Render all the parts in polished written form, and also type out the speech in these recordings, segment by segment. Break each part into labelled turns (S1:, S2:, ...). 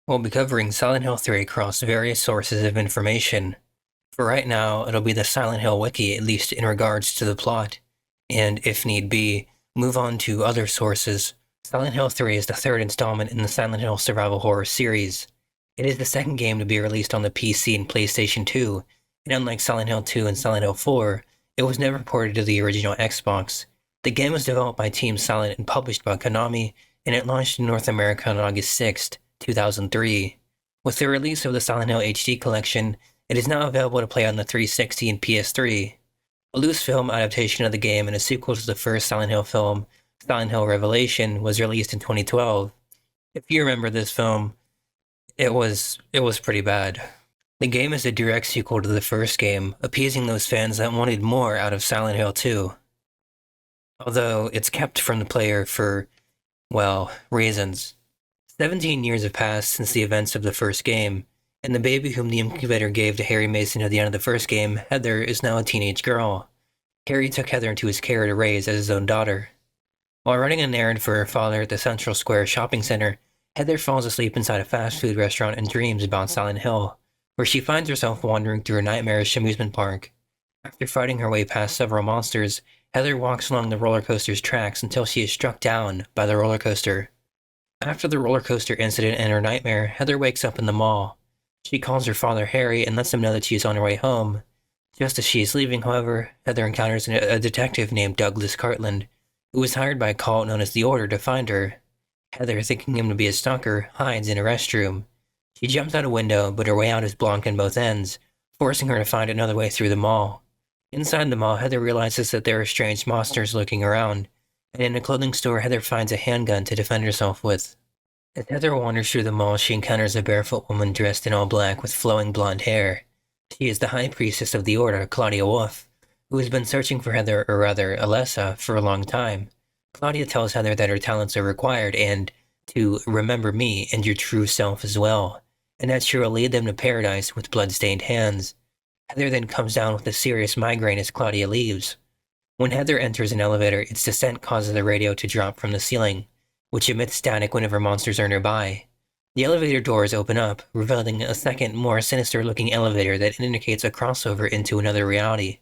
S1: We'll be covering Silent Hill 3 across various sources of information. For right now, it'll be the Silent Hill wiki, at least in regards to the plot, and if need be, move on to other sources. Silent Hill 3 is the third installment in the Silent Hill survival horror series. It is the second game to be released on the PC and PlayStation 2, and unlike Silent Hill 2 and Silent Hill 4, it was never ported to the original Xbox. The game was developed by Team Silent and published by Konami, and it launched in North America on August 6th, 2003. With the release of the Silent Hill HD collection, it is now available to play on the 360 and PS3. A loose film adaptation of the game and a sequel to the first Silent Hill film, Silent Hill Revelation, was released in 2012. If you remember this film, it was pretty bad. The game is a direct sequel to the first game, appeasing those fans that wanted more out of Silent Hill 2. Although it's kept from the player for, well, reasons. 17 years have passed since the events of the first game, and the baby whom the incubator gave to Harry Mason at the end of the first game, Heather, is now a teenage girl. Harry took Heather into his care to raise as his own daughter. While running an errand for her father at the Central Square shopping center, Heather falls asleep inside a fast food restaurant and dreams about Silent Hill, where she finds herself wandering through a nightmarish amusement park. After fighting her way past several monsters, Heather walks along the roller coaster's tracks until she is struck down by the roller coaster. After the roller coaster incident and her nightmare, Heather wakes up in the mall. She calls her father Harry and lets him know that she is on her way home. Just as she is leaving, however, Heather encounters a detective named Douglas Cartland, who was hired by a cult known as the Order to find her. Heather, thinking him to be a stalker, hides in a restroom. She jumps out a window, but her way out is blocked on both ends, forcing her to find another way through the mall. Inside the mall, Heather realizes that there are strange monsters lurking around, and in a clothing store, Heather finds a handgun to defend herself with. As Heather wanders through the mall, she encounters a barefoot woman dressed in all black with flowing blonde hair. She is the high priestess of the Order, Claudia Wolf, who has been searching for Heather, or rather, Alessa, for a long time. Claudia tells Heather that her talents are required and to remember me and your true self as well, and that she will lead them to paradise with blood-stained hands. Heather then comes down with a serious migraine as Claudia leaves. When Heather enters an elevator, its descent causes the radio to drop from the ceiling, which emits static whenever monsters are nearby. The elevator doors open up, revealing a second, more sinister-looking elevator that indicates a crossover into another reality.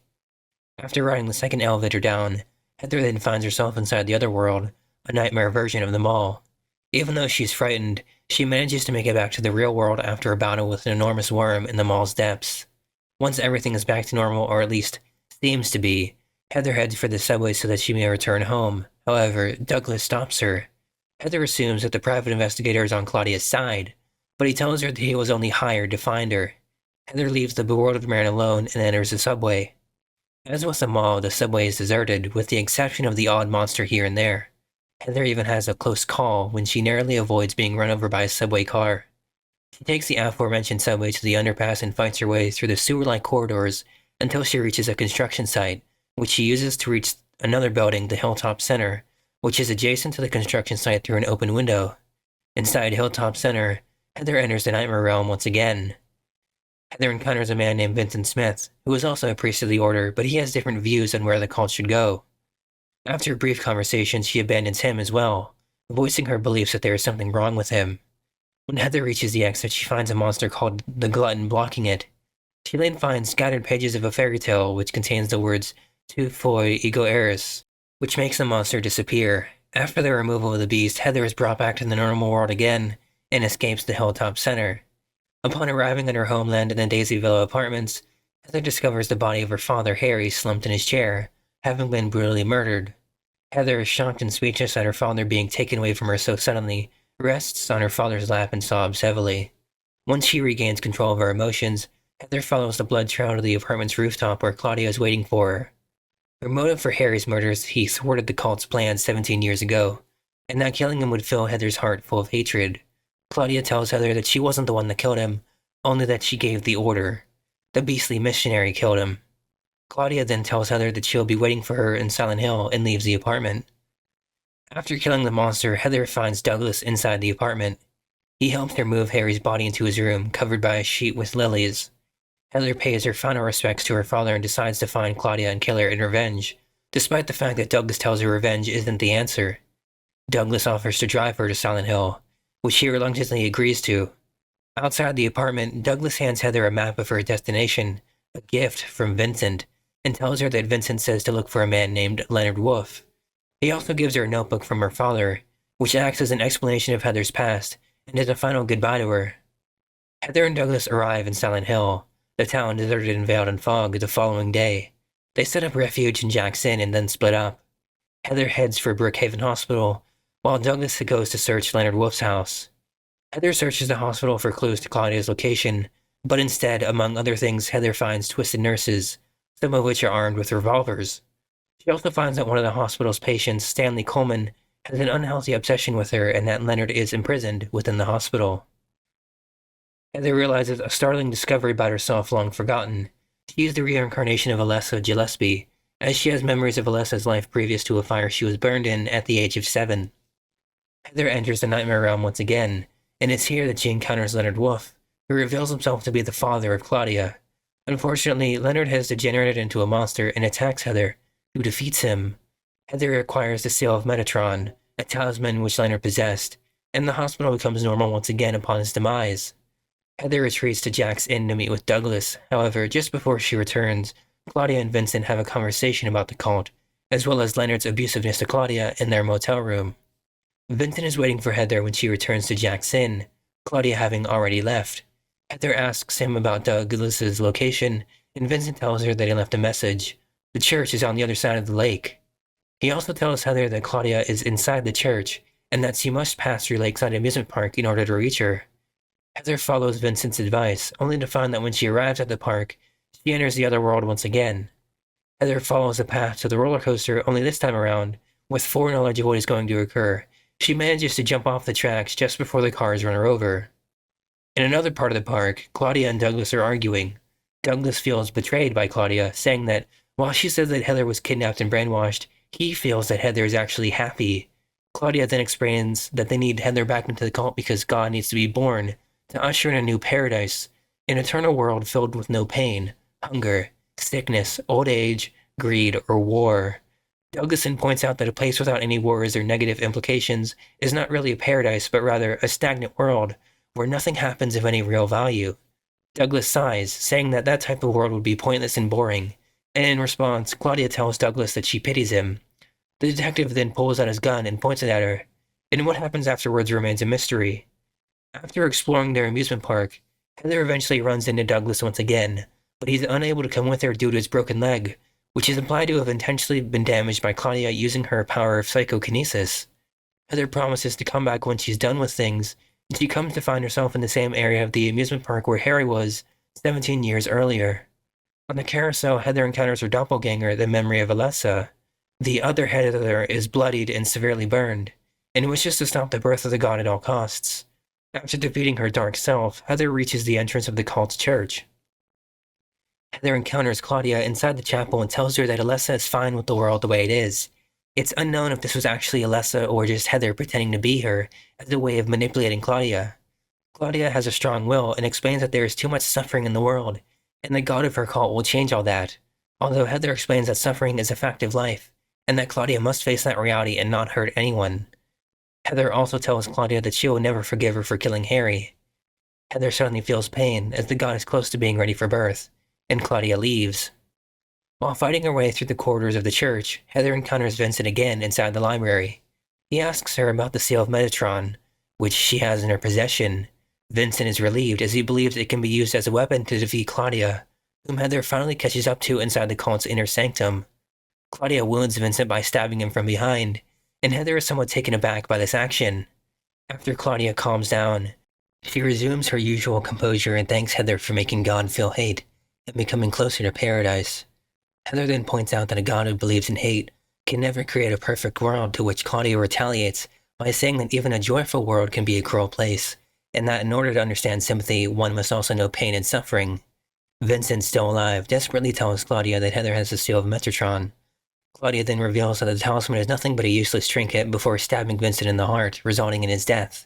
S1: After riding the second elevator down, Heather then finds herself inside the other world, a nightmare version of the mall. Even though she's frightened, she manages to make it back to the real world after a battle with an enormous worm in the mall's depths. Once everything is back to normal, or at least seems to be, Heather heads for the subway so that she may return home. However, Douglas stops her. Heather assumes that the private investigator is on Claudia's side, but he tells her that he was only hired to find her. Heather leaves the bewildered man alone and enters the subway. As with the mall, the subway is deserted, with the exception of the odd monster here and there. Heather even has a close call when she narrowly avoids being run over by a subway car. She takes the aforementioned subway to the underpass and fights her way through the sewer-like corridors until she reaches a construction site, which she uses to reach another building, the Hilltop Center, which is adjacent to the construction site through an open window. Inside Hilltop Center, Heather enters the Nightmare Realm once again. Heather encounters a man named Vincent Smith, who is also a priest of the Order, but he has different views on where the cult should go. After a brief conversation, she abandons him as well, voicing her beliefs that there is something wrong with him. When Heather reaches the exit, she finds a monster called the Glutton blocking it. She then finds scattered pages of a fairy tale which contains the words tu foi ego eris, which makes the monster disappear. After the removal of the beast, Heather is brought back to the normal world again and escapes the Hilltop Center. Upon arriving at her homeland in the Daisy Villa apartments, Heather discovers the body of her father, Harry, slumped in his chair, having been brutally murdered. Heather is shocked and speechless at her father being taken away from her so suddenly, rests on her father's lap and sobs heavily. Once she regains control of her emotions, Heather follows the blood trail to the apartment's rooftop where Claudia is waiting for her. Her motive for Harry's murder is he thwarted the cult's plans 17 years ago, and that killing him would fill Heather's heart full of hatred. Claudia tells Heather that she wasn't the one that killed him, only that she gave the order. The beastly missionary killed him. Claudia then tells Heather that she'll be waiting for her in Silent Hill and leaves the apartment. After killing the monster, Heather finds Douglas inside the apartment. He helps her move Harry's body into his room, covered by a sheet with lilies. Heather pays her final respects to her father and decides to find Claudia and kill her in revenge, despite the fact that Douglas tells her revenge isn't the answer. Douglas offers to drive her to Silent Hill, which she reluctantly agrees to. Outside the apartment, Douglas hands Heather a map of her destination, a gift from Vincent, and tells her that Vincent says to look for a man named Leonard Wolfe. He also gives her a notebook from her father, which acts as an explanation of Heather's past and is a final goodbye to her. Heather and Douglas arrive in Silent Hill, the town deserted and veiled in fog, the following day. They set up refuge in Jack's Inn and then split up. Heather heads for Brookhaven Hospital, while Douglas goes to search Leonard Wolfe's house. Heather searches the hospital for clues to Claudia's location, but instead, among other things, Heather finds twisted nurses, some of which are armed with revolvers. She also finds that one of the hospital's patients, Stanley Coleman, has an unhealthy obsession with her and that Leonard is imprisoned within the hospital. Heather realizes a startling discovery about herself long forgotten. She is the reincarnation of Alessa Gillespie, as she has memories of Alessa's life previous to a fire she was burned in at the age of 7. Heather enters the nightmare realm once again, and it's here that she encounters Leonard Wolfe, who reveals himself to be the father of Claudia. Unfortunately, Leonard has degenerated into a monster and attacks Heather, who defeats him. Heather acquires the seal of Metatron, a talisman which Leonard possessed, and the hospital becomes normal once again upon his demise. Heather retreats to Jack's Inn to meet with Douglas. However, just before she returns, Claudia and Vincent have a conversation about the cult, as well as Leonard's abusiveness to Claudia in their motel room. Vincent is waiting for Heather when she returns to Jack's Inn, Claudia having already left. Heather asks him about Douglas's location, and Vincent tells her that he left a message. The church is on the other side of the lake. He also tells Heather that Claudia is inside the church, and that she must pass through Lakeside Amusement Park in order to reach her. Heather follows Vincent's advice, only to find that when she arrives at the park, she enters the other world once again. Heather follows the path to the roller coaster, only this time around, with foreknowledge of what is going to occur. She manages to jump off the tracks just before the cars run her over. In another part of the park, Claudia and Douglas are arguing. Douglas feels betrayed by Claudia, saying that while she says that Heather was kidnapped and brainwashed, he feels that Heather is actually happy. Claudia then explains that they need Heather back into the cult because God needs to be born to usher in a new paradise, an eternal world filled with no pain, hunger, sickness, old age, greed, or war. Douglas then points out that a place without any wars or negative implications is not really a paradise, but rather a stagnant world where nothing happens of any real value. Douglas sighs, saying that that type of world would be pointless and boring, and in response, Claudia tells Douglas that she pities him. The detective then pulls out his gun and points it at her, and what happens afterwards remains a mystery. After exploring their amusement park, Heather eventually runs into Douglas once again, but he's unable to come with her due to his broken leg, which is implied to have intentionally been damaged by Claudia using her power of psychokinesis. Heather promises to come back when she's done with things, and she comes to find herself in the same area of the amusement park where Harry was 17 years earlier. On the carousel, Heather encounters her doppelganger, the memory of Alessa. The other Heather is bloodied and severely burned, and wishes to stop the birth of the god at all costs. After defeating her dark self, Heather reaches the entrance of the cult's church. Heather encounters Claudia inside the chapel and tells her that Alessa is fine with the world the way it is. It's unknown if this was actually Alessa or just Heather pretending to be her as a way of manipulating Claudia. Claudia has a strong will and explains that there is too much suffering in the world, and the god of her cult will change all that, although Heather explains that suffering is a fact of life, and that Claudia must face that reality and not hurt anyone. Heather also tells Claudia that she will never forgive her for killing Harry. Heather suddenly feels pain as the god is close to being ready for birth, and Claudia leaves. While fighting her way through the corridors of the church, Heather encounters Vincent again inside the library. He asks her about the seal of Metatron, which she has in her possession. Vincent is relieved as he believes it can be used as a weapon to defeat Claudia, whom Heather finally catches up to inside the cult's inner sanctum. Claudia wounds Vincent by stabbing him from behind, and Heather is somewhat taken aback by this action. After Claudia calms down, she resumes her usual composure and thanks Heather for making God feel hate and becoming closer to paradise. Heather then points out that a god who believes in hate can never create a perfect world, to which Claudia retaliates by saying that even a joyful world can be a cruel place, and that in order to understand sympathy, one must also know pain and suffering. Vincent, still alive, desperately tells Claudia that Heather has the seal of Metatron. Claudia then reveals that the talisman is nothing but a useless trinket before stabbing Vincent in the heart, resulting in his death.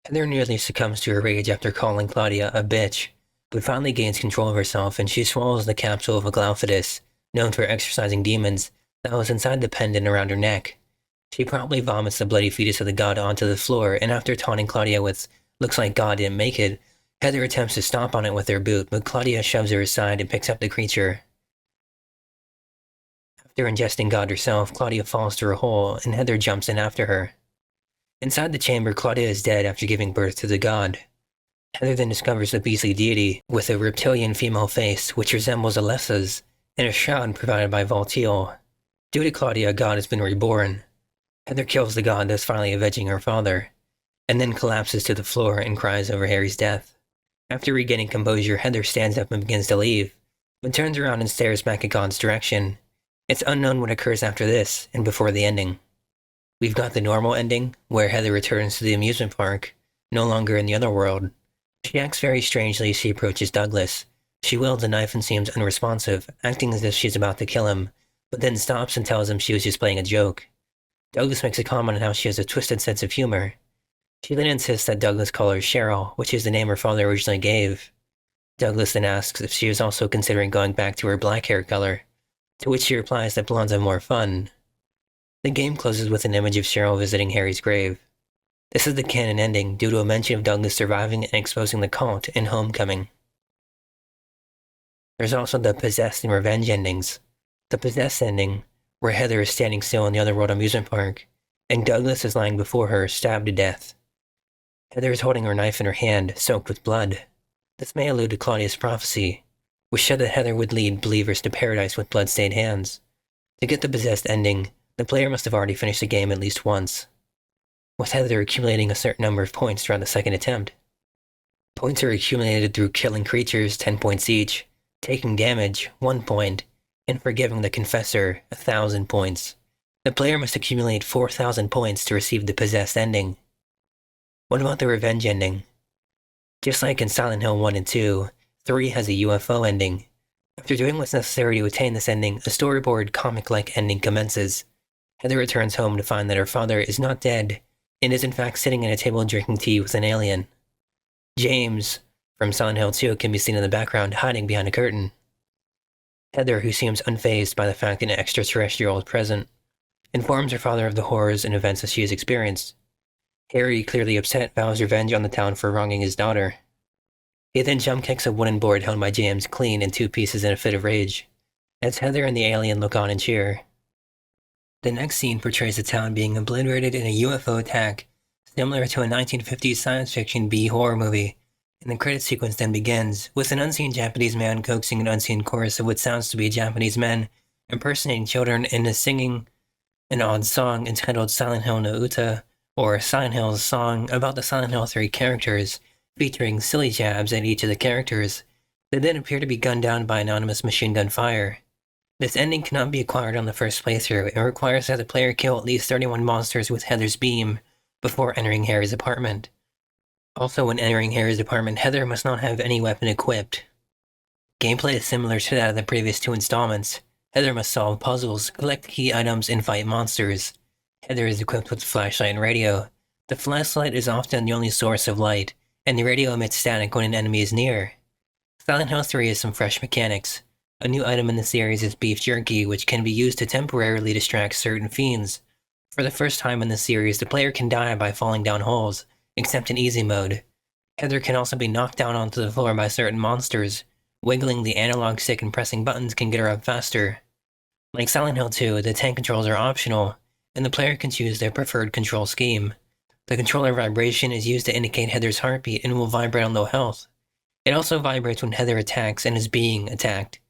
S1: Heather nearly succumbs to her rage after calling Claudia a bitch, but finally gains control of herself and she swallows the capsule of a Glauphidus, known for exorcising demons, that was inside the pendant around her neck. She promptly vomits the bloody fetus of the god onto the floor, and after taunting Claudia with Looks like God didn't make it. Heather attempts to stomp on it with her boot, but Claudia shoves her aside and picks up the creature. After ingesting God herself, Claudia falls through a hole, and Heather jumps in after her. Inside the chamber, Claudia is dead after giving birth to the god. Heather then discovers the beastly deity with a reptilian female face, which resembles Alessa's, and a shroud provided by Voltiel. Due to Claudia, God has been reborn. Heather kills the god, thus finally avenging her father, and then collapses to the floor and cries over Harry's death. After regaining composure, Heather stands up and begins to leave, but turns around and stares back at God's direction. It's unknown what occurs after this and before the ending. We've got the normal ending, where Heather returns to the amusement park, no longer in the other world. She acts very strangely as she approaches Douglas. She wields a knife and seems unresponsive, acting as if she's about to kill him, but then stops and tells him she was just playing a joke. Douglas makes a comment on how she has a twisted sense of humor. She then insists that Douglas call her Cheryl, which is the name her father originally gave. Douglas then asks if she is also considering going back to her black hair color, to which she replies that blondes have more fun. The game closes with an image of Cheryl visiting Harry's grave. This is the canon ending due to a mention of Douglas surviving and exposing the cult in Homecoming. There's also the Possessed and Revenge endings. The Possessed ending, where Heather is standing still in the Otherworld amusement park, and Douglas is lying before her, stabbed to death. Heather is holding her knife in her hand, soaked with blood. This may allude to Claudia's prophecy, which said that Heather would lead believers to paradise with blood-stained hands. To get the Possessed ending, the player must have already finished the game at least once, with Heather accumulating a certain number of points throughout the second attempt. Points are accumulated through killing creatures, 10 points each, taking damage, 1 point, and forgiving the Confessor, 1,000 points. The player must accumulate 4,000 points to receive the Possessed ending. What about the Revenge ending? Just like in Silent Hill 1 and 2, 3 has a UFO ending. After doing what's necessary to attain this ending, a storyboard, comic-like ending commences. Heather returns home to find that her father is not dead, and is in fact sitting at a table drinking tea with an alien. James, from Silent Hill 2, can be seen in the background hiding behind a curtain. Heather, who seems unfazed by the fact that an extraterrestrial is present, informs her father of the horrors and events that she has experienced. Harry, clearly upset, vows revenge on the town for wronging his daughter. He then jump kicks a wooden board held by James clean in 2 pieces in a fit of rage, as Heather and the alien look on and cheer. The next scene portrays the town being obliterated in a UFO attack, similar to a 1950s science fiction B horror movie, and the credit sequence then begins, with an unseen Japanese man coaxing an unseen chorus of what sounds to be Japanese men impersonating children and singing an odd song entitled Silent Hill no Uta, or Silent Hill's song about the Silent Hill 3 characters, featuring silly jabs at each of the characters, that then appear to be gunned down by anonymous machine gun fire. This ending cannot be acquired on the first playthrough. It requires that the player kill at least 31 monsters with Heather's beam before entering Harry's apartment. Also, when entering Harry's apartment, Heather must not have any weapon equipped. Gameplay is similar to that of the previous 2 installments. Heather must solve puzzles, collect key items, and fight monsters. Heather is equipped with a flashlight and radio. The flashlight is often the only source of light, and the radio emits static when an enemy is near. Silent Hill 3 has some fresh mechanics. A new item in the series is beef jerky, which can be used to temporarily distract certain fiends. For the first time in the series, the player can die by falling down holes, except in easy mode. Heather can also be knocked down onto the floor by certain monsters. Wiggling the analog stick and pressing buttons can get her up faster. Like Silent Hill 2, the tank controls are optional, and the player can choose their preferred control scheme. The controller vibration is used to indicate Heather's heartbeat and will vibrate on low health. It also vibrates when Heather attacks and is being attacked.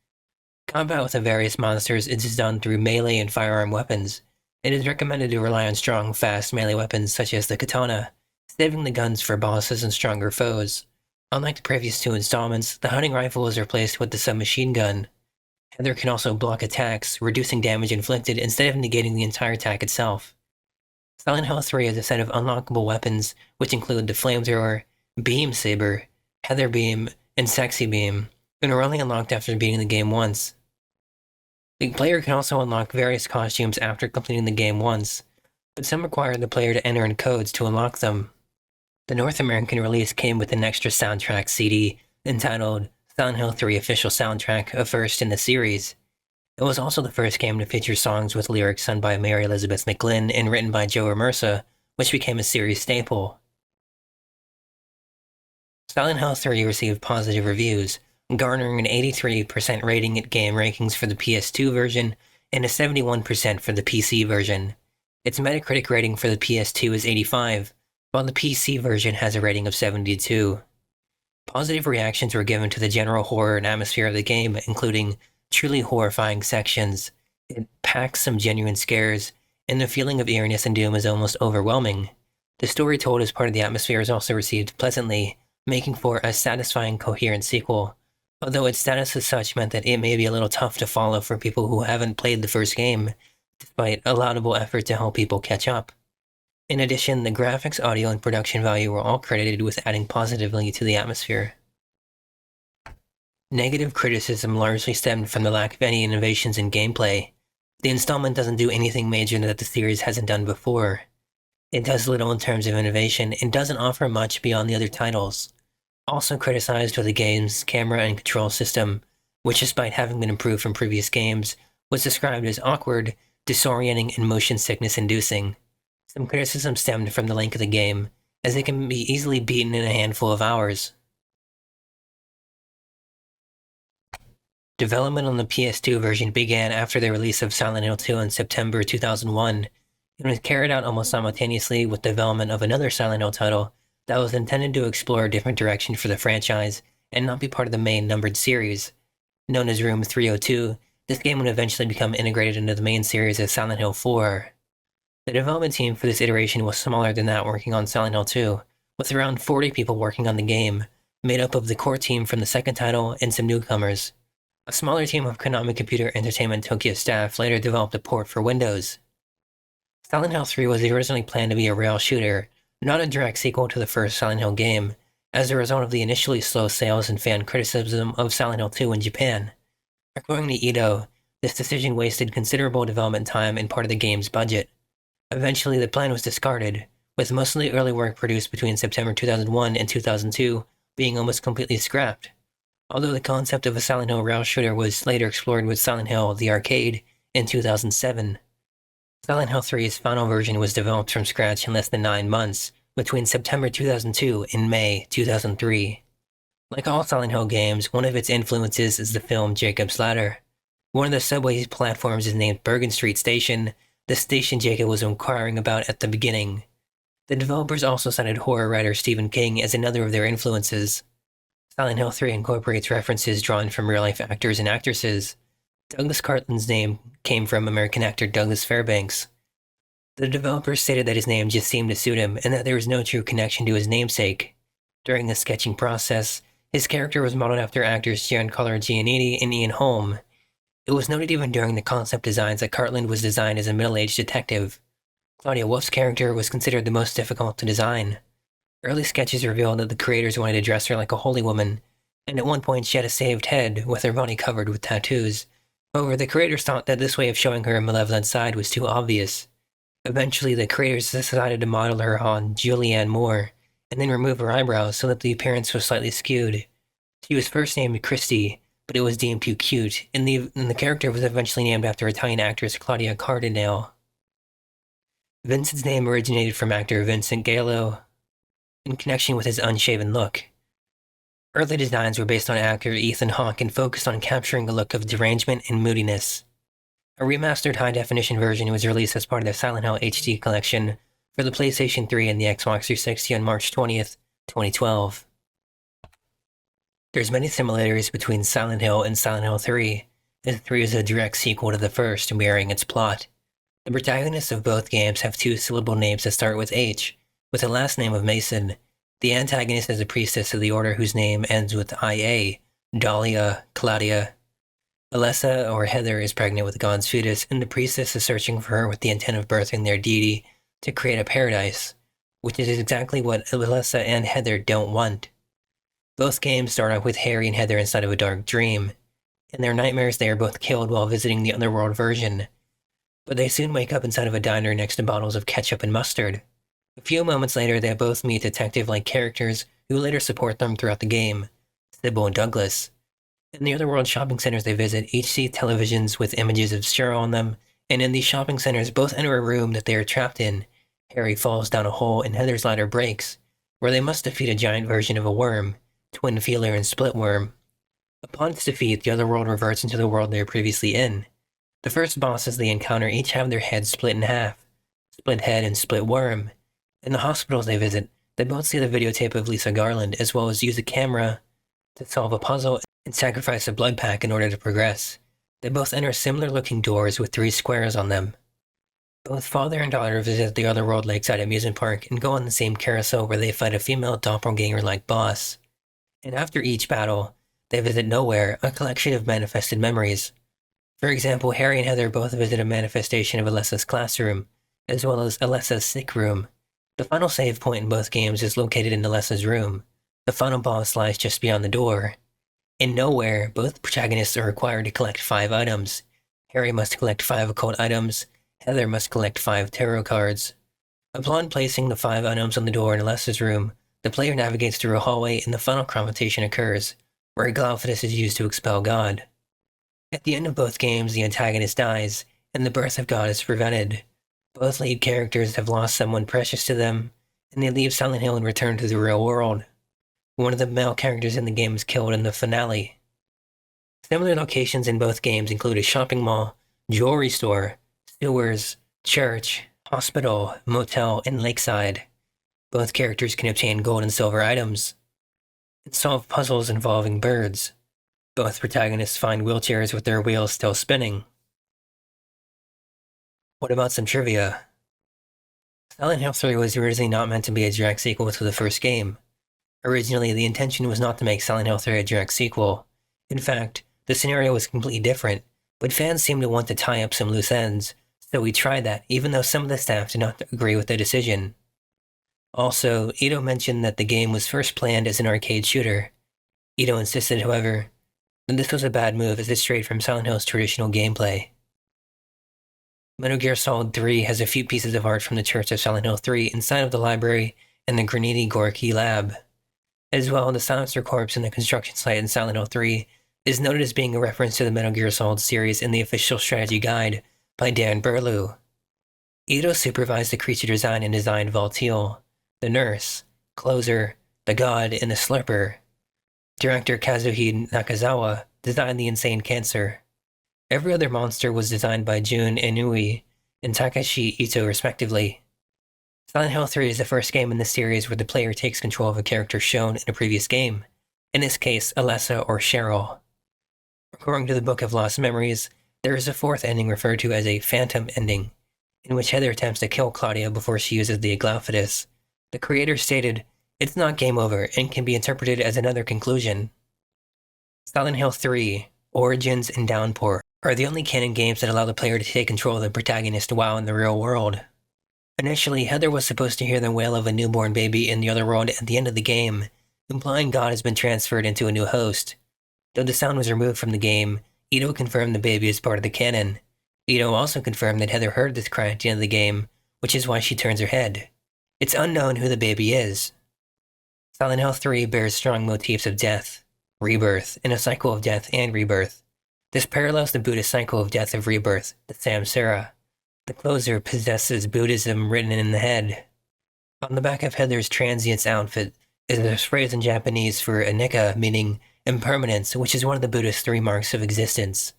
S1: Combat with the various monsters is done through melee and firearm weapons. It is recommended to rely on strong, fast melee weapons such as the katana, saving the guns for bosses and stronger foes. Unlike the previous 2 installments, the hunting rifle is replaced with the submachine gun. Heather can also block attacks, reducing damage inflicted instead of negating the entire attack itself. Silent Hill 3 has a set of unlockable weapons, which include the flamethrower, beam saber, Heather beam, and sexy beam, and are only unlocked after beating the game once. The player can also unlock various costumes after completing the game once, but some require the player to enter in codes to unlock them. The North American release came with an extra soundtrack CD entitled Silent Hill 3 Official Soundtrack, a first in the series. It was also the first game to feature songs with lyrics sung by Mary Elizabeth McGlynn and written by Joe Ramersa, which became a series staple. Silent Hill 3 received positive reviews, garnering an 83% rating at game rankings for the PS2 version and a 71% for the PC version. Its Metacritic rating for the PS2 is 85, while the PC version has a rating of 72. Positive reactions were given to the general horror and atmosphere of the game, including truly horrifying sections. It packs some genuine scares, and the feeling of eeriness and doom is almost overwhelming. The story told as part of the atmosphere is also received pleasantly, making for a satisfying, coherent sequel, although its status as such meant that it may be a little tough to follow for people who haven't played the first game, despite a laudable effort to help people catch up. In addition, the graphics, audio, and production value were all credited with adding positively to the atmosphere. Negative criticism largely stemmed from the lack of any innovations in gameplay. The installment doesn't do anything major that the series hasn't done before. It does little in terms of innovation and doesn't offer much beyond the other titles. Also criticized were the game's camera and control system, which despite having been improved from previous games, was described as awkward, disorienting, and motion sickness inducing. Some criticism stemmed from the length of the game, as it can be easily beaten in a handful of hours. Development on the PS2 version began after the release of Silent Hill 2 in September 2001, and was carried out almost simultaneously with development of another Silent Hill title that was intended to explore a different direction for the franchise and not be part of the main numbered series. Known as Room 302, this game would eventually become integrated into the main series as Silent Hill 4. The development team for this iteration was smaller than that working on Silent Hill 2, with around 40 people working on the game, made up of the core team from the second title and some newcomers. A smaller team of Konami Computer Entertainment Tokyo staff later developed a port for Windows. Silent Hill 3 was originally planned to be a rail shooter, not a direct sequel to the first Silent Hill game, as a result of the initially slow sales and fan criticism of Silent Hill 2 in Japan. According to Ito, this decision wasted considerable development time and part of the game's budget. Eventually, the plan was discarded, with most of the early work produced between September 2001 and 2002 being almost completely scrapped. Although the concept of a Silent Hill rail shooter was later explored with Silent Hill the Arcade in 2007. Silent Hill 3's final version was developed from scratch in less than 9 months, between September 2002 and May 2003. Like all Silent Hill games, one of its influences is the film Jacob's Ladder. One of the subway platforms is named Bergen Street Station, the station Jacob was inquiring about at the beginning. The developers also cited horror writer Stephen King as another of their influences. Silent Hill 3 incorporates references drawn from real-life actors and actresses. Douglas Cartland's name came from American actor Douglas Fairbanks. The developers stated that his name just seemed to suit him and that there was no true connection to his namesake. During the sketching process, his character was modeled after actors Giancarlo Giannini and Ian Holm. It was noted even during the concept designs that Cartland was designed as a middle-aged detective. Claudia Wolf's character was considered the most difficult to design. Early sketches revealed that the creators wanted to dress her like a holy woman, and at one point she had a shaved head with her body covered with tattoos. However, the creators thought that this way of showing her malevolent side was too obvious. Eventually, the creators decided to model her on Julianne Moore, and then remove her eyebrows so that the appearance was slightly skewed. She was first named Christy, but it was deemed too cute, and the character was eventually named after Italian actress Claudia Cardinale. Vincent's name originated from actor Vincent Gallo, in connection with his unshaven look. Early designs were based on actor Ethan Hawke and focused on capturing a look of derangement and moodiness. A remastered high-definition version was released as part of the Silent Hill HD collection for the PlayStation 3 and the Xbox 360 on March 20th, 2012. There's many similarities between Silent Hill and Silent Hill 3, as 3 is a direct sequel to the first, mirroring its plot. The protagonists of both games have two-syllable names that start with H, with the last name of Mason. The antagonist is a priestess of the order whose name ends with IA, Dahlia, Claudia. Alessa, or Heather, is pregnant with God's fetus, and the priestess is searching for her with the intent of birthing their deity to create a paradise, which is exactly what Alessa and Heather don't want. Both games start off with Harry and Heather inside of a dark dream. In their nightmares, they are both killed while visiting the Otherworld version, but they soon wake up inside of a diner next to bottles of ketchup and mustard. A few moments later, they both meet detective-like characters who later support them throughout the game, Sybil and Douglas. In the Otherworld shopping centers they visit, each see televisions with images of Cheryl on them, and in these shopping centers, both enter a room that they are trapped in. Harry falls down a hole and Heather's ladder breaks, where they must defeat a giant version of a worm, twin feeler, and split worm. Upon its defeat, the other world reverts into the world they were previously in. The first bosses they encounter each have their heads split in half, split head and split worm. In the hospitals they visit, they both see the videotape of Lisa Garland, as well as use a camera to solve a puzzle and sacrifice a blood pack in order to progress. They both enter similar-looking doors with 3 squares on them. Both father and daughter visit the Otherworld Lakeside Amusement Park and go on the same carousel where they fight a female doppelganger-like boss. And after each battle, they visit Nowhere, a collection of manifested memories. For example, Harry and Heather both visit a manifestation of Alessa's classroom, as well as Alessa's sick room. The final save point in both games is located in Alessa's room. The final boss lies just beyond the door. In Nowhere, both protagonists are required to collect 5 items. Harry must collect 5 occult items, Heather must collect 5 tarot cards. Upon placing the 5 items on the door in Alessa's room, the player navigates through a hallway and the final confrontation occurs, where Glauphidus is used to expel God. At the end of both games, the antagonist dies, and the birth of God is prevented. Both lead characters have lost someone precious to them, and they leave Silent Hill and return to the real world. One of the male characters in the game is killed in the finale. Similar locations in both games include a shopping mall, jewelry store, sewers, church, hospital, motel, and lakeside. Both characters can obtain gold and silver items and solve puzzles involving birds. Both protagonists find wheelchairs with their wheels still spinning. What about some trivia? Silent Hill 3 was originally not meant to be a direct sequel to the first game. Originally, the intention was not to make Silent Hill 3 a direct sequel. In fact, the scenario was completely different, but fans seemed to want to tie up some loose ends, so we tried that, even though some of the staff did not agree with the decision. Also, Ito mentioned that the game was first planned as an arcade shooter. Ito insisted, however, that this was a bad move as it strayed from Silent Hill's traditional gameplay. Metal Gear Solid 3 has a few pieces of art from the Church of Silent Hill 3 inside of the library and the Graniti Gorky lab. As well, the Silencer Corpse in the construction site in Silent Hill 3 is noted as being a reference to the Metal Gear Solid series in the official strategy guide by Dan Burlew. Ito supervised the creature design and designed Volteal, the Nurse, Closer, the God, and the Slurper. Director Kazuhide Nakazawa designed the Insane Cancer. Every other monster was designed by Jun Inui and Takashi Ito respectively. Silent Hill 3 is the first game in the series where the player takes control of a character shown in a previous game, in this case Alessa or Cheryl. According to the Book of Lost Memories, there is a 4th ending referred to as a Phantom Ending, in which Heather attempts to kill Claudia before she uses the Glauphidus. The creator stated, "It's not game over and can be interpreted as another conclusion." Silent Hill 3, Origins, and Downpour are the only canon games that allow the player to take control of the protagonist while in the real world. Initially, Heather was supposed to hear the wail of a newborn baby in the other world at the end of the game, implying God has been transferred into a new host. Though the sound was removed from the game, Ito confirmed the baby is part of the canon. Ito also confirmed that Heather heard this cry at the end of the game, which is why she turns her head. It's unknown who the baby is. Silent Hill 3 bears strong motifs of death, rebirth, and a cycle of death and rebirth. This parallels the Buddhist cycle of death of rebirth, the samsara. The Closer possesses Buddhism written in the head. On the back of Heather's transience outfit is a phrase in Japanese for anicca, meaning impermanence, which is one of the Buddhist 3 marks of existence.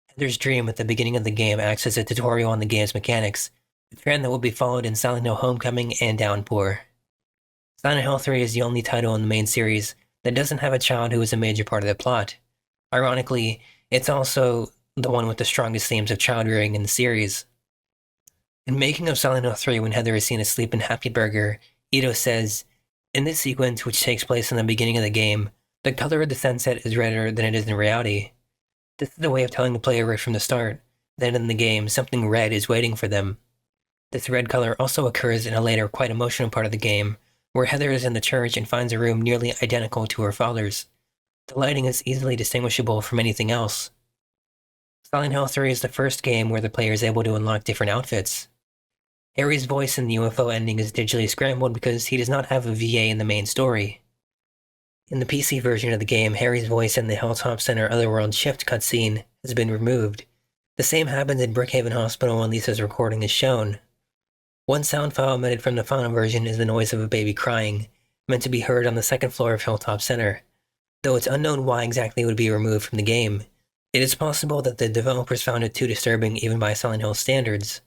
S1: Heather's dream at the beginning of the game acts as a tutorial on the game's mechanics, a trend that will be followed in Silent Hill Homecoming and Downpour. Silent Hill 3 is the only title in the main series that doesn't have a child who is a major part of the plot. Ironically, it's also the one with the strongest themes of child-rearing in the series. In making of Silent Hill 3, when Heather is seen asleep in Happy Burger, Ito says, "In this sequence, which takes place in the beginning of the game, the color of the sunset is redder than it is in reality. This is a way of telling the player right from the start that in the game, something red is waiting for them." This red color also occurs in a later, quite emotional part of the game, where Heather is in the church and finds a room nearly identical to her father's. The lighting is easily distinguishable from anything else. Silent Hill 3 is the first game where the player is able to unlock different outfits. Harry's voice in the UFO ending is digitally scrambled because he does not have a VA in the main story. In the PC version of the game, Harry's voice in the Hilltop Center Otherworld Shift cutscene has been removed. The same happens in Brookhaven Hospital when Lisa's recording is shown. One sound file omitted from the final version is the noise of a baby crying, meant to be heard on the second floor of Hilltop Center. Though it's unknown why exactly it would be removed from the game, it is possible that the developers found it too disturbing even by Silent Hill standards,